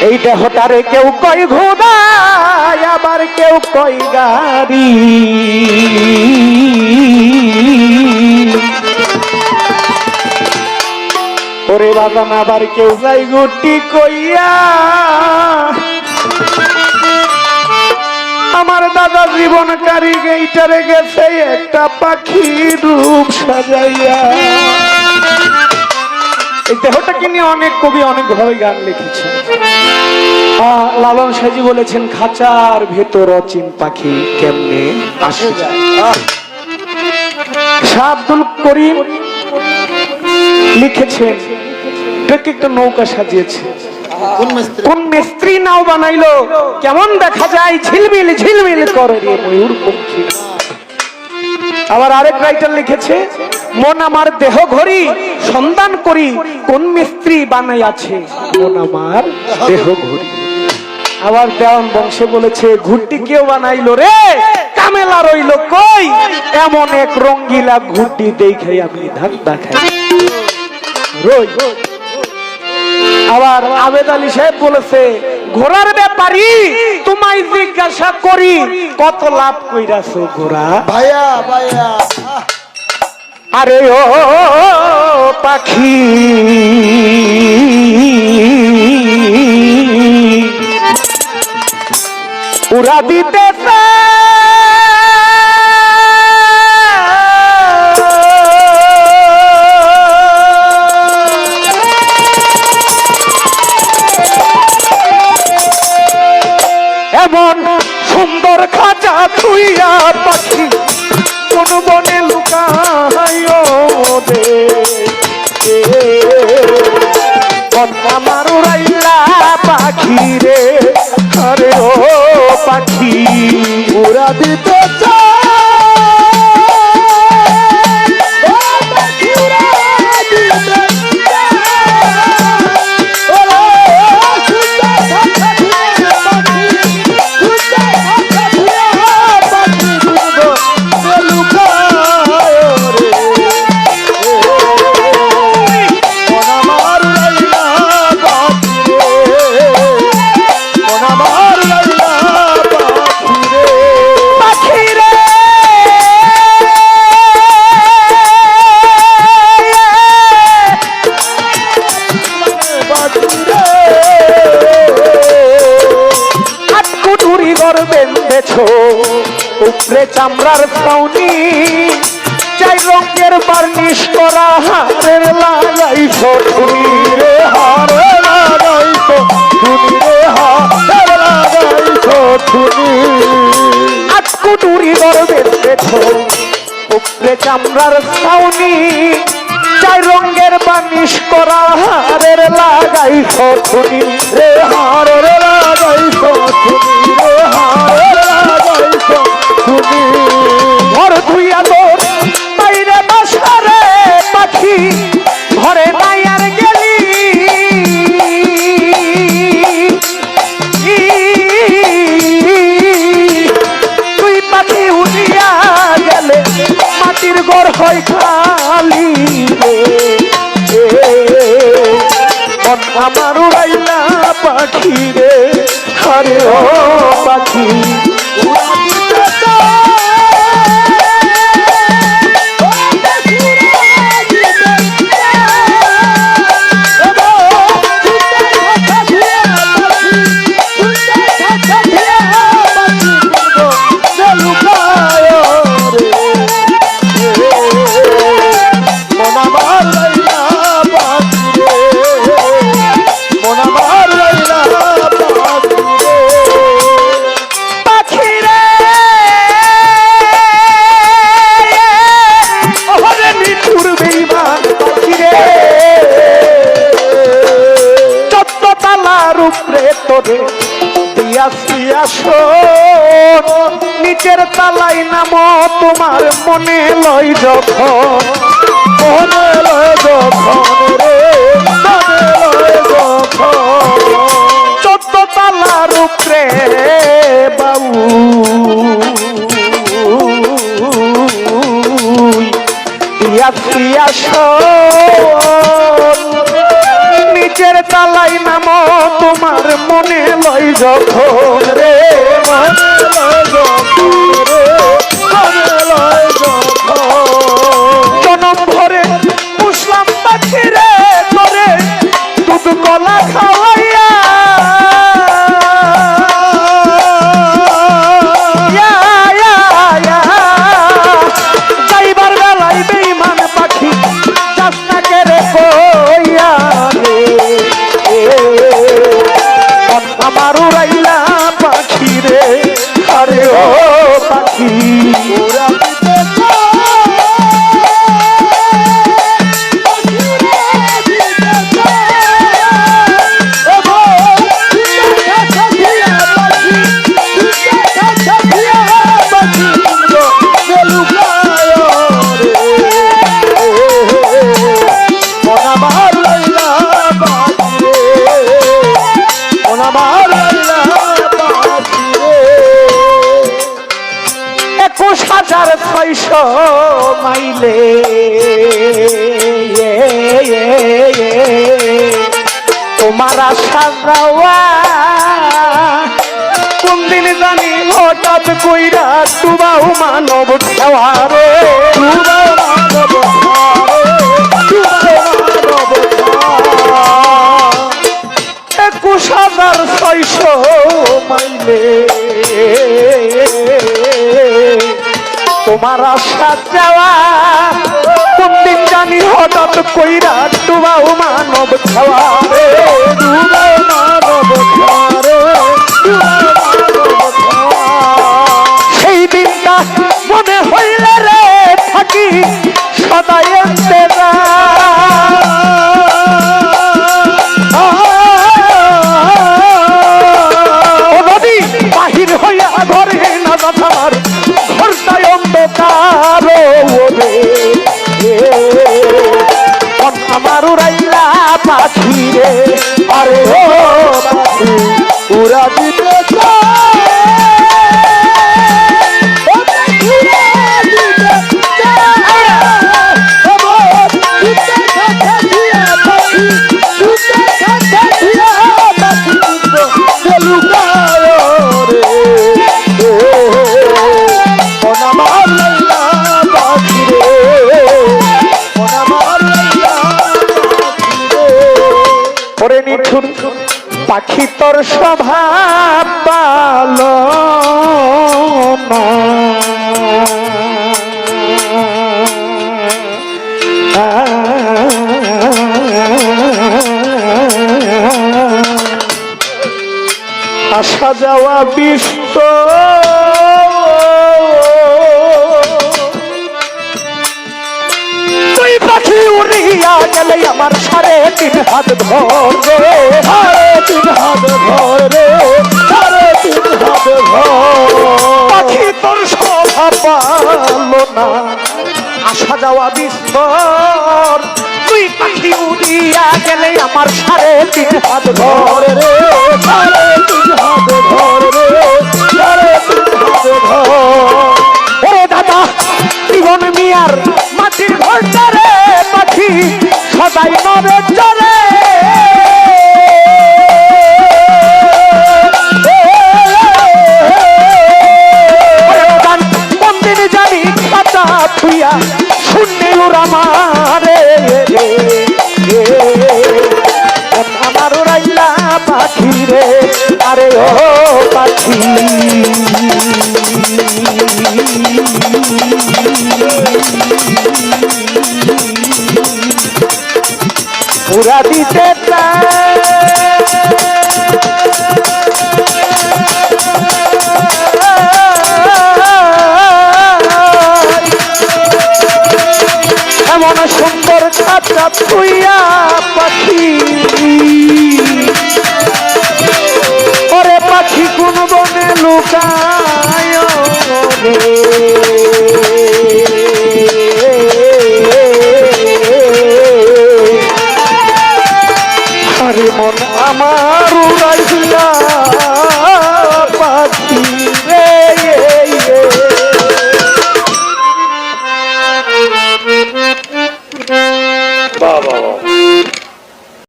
এই দেহটারে কেউ কয় ঘোড়া আবার কেউ কয় গাড়ি ওরে বাবা আবার কেউ যাই গুটি কইয়া আমার দাদা জীবন কারি গেইটারে গেছে একটা পাখি রূপ সাজাইয়া এই দেহটাকে নিয়ে অনেক কবি অনেক ভাবে গান লিখেছেন লালন সাজি বলেছেন খাঁচার ভেতর অচিন পাখি কেমনে আসে যায় শাহ আব্দুল করিম লিখেছেন একটা নৌকা সাজিয়েছে কোন মিস্ত্রি নাও বানাইলো কেমন দেখা যায় ঝিলমিল ঝিলমিল করে রে ময়ূর পক্ষী আবার আরেক রাইটার লিখেছে মন আমার দেহ ঘড়ি সন্ধান করি কোন মিস্ত্রি বানাই আছে মন আমার দেহ ঘড়ি আবার দেওয়ান বংশে বলেছে ঘুরটি কেউ বানাইলো রে কামেলা রইল কই এমন এক রঙ্গিলা ঘুরটি দেখাই আমি ধাক্কা খাই রই আবার আবেদ আলী সাহেব বলেছে ঘোড়ার ব্যাপারী তোমায় জিজ্ঞাসা করি কত লাভ কইরাছো ঘোড়া ভাইয়া ভাইয়া আরে ও পাখি উড়া দিতেছে এমন সুন্দর খাঁচা থুইয়া পাখি কোন বনে লুকাইও দে আমার উড়াইলা পাখি রে আরে ও পাখি উড়া দিতে উপরে চামড়ার ছাউনি চাই রঙের বার্নিশ করা হারের লাগাইছো তুমি রে হারে লাগাইছো তুমি রে হারে লাগাইছো তুমি আটকুটুরি গর্বে দেখো উপরে চামড়ার ছাউনি চাই রঙের বার্নিশ করা হারের লাগাইছো তুমি রে হারে লাগাইছো তুমি রে হারে লাগাইছো তুমি ঘর ধুইয়া তোর বাইরে বাসারে পাখি ঘরে নাই আর গেলি তুই পাখি উঠিয়া গেলে মাটির ঘর হয় খালি রে আমার উড়াইলা পাখি রে আরে ও পাখি নিচের তালাই নাম তোমার মনে লয় যখন মনে লয় যখন রে মনে লয় যখন 14 তালার উপরে বাবু বুকের তালাই নাম তোমার মনে লয় যখন রে মনে লয় যখন রে, মনে লয় যখন। জনম ভরে মুসলাম পাখি রে করে দুধ কলা খাওয়াইয়া যাইবার বেলায় বেঈমান পাখি যাস্তাকে রে কইয়া রে আমার উড়াইলা পাখি রে আরে ও পাখি ওরা দিতে মাইলে তোমার আশা যাওয়া কোন দিন জানি হঠাৎ কইরা তুবাও মানব ঠেওয়ারে মানব 21,600 মাইলে তোমার আশা যাওয়া কোন দিন জানি হঠাৎ কইরা ডুবাও মানব ছাওয়ারে ডুবাও মানব ছাওয়ারে, ডুবাও মানব ছাওয়া। সেই দিনটা মনে হইলে রে থাকি সদাই নদী বাহির হইয়া ঘরে না যাবার ঘরটায় অন্ধকার ওরে আমার উড়াইলা পাখি রে আরে ও পাখি উড়া দিতে পাখি তোর স্বভাব ভালো না আসা যাওয়া বিশ্ব তুই পাখি উড়িয়া গেলে আমার 3.5 হাত ধরে 3.5 হাত ধরে 3.5 হাত ধরে পাখি তোর স্বভাব ভালো না আসা যাওয়া বিস্তর তুই পাখি উড়িয়া গেলে আমার 3.5 হাত ধরে রে 3.5 হাত ধরে 3.5 হাত ধরে। ওরে দাদা জীবন মিয়ার মাটির ঘরটা রে পাখি সদাই নবে চলে মন্দির জানি খাতা থুইয়া শূন্য ওরা মারে আমার উড়াইলা পাখি রে আরে ও পাখি পুরা দিতে এমন সুন্দর ছাত্রা তুইয়া পাখি ওরে পাখি কোন বনে লুকায় রে আরে মন আমার উড়াইলা পাখি রে বাবা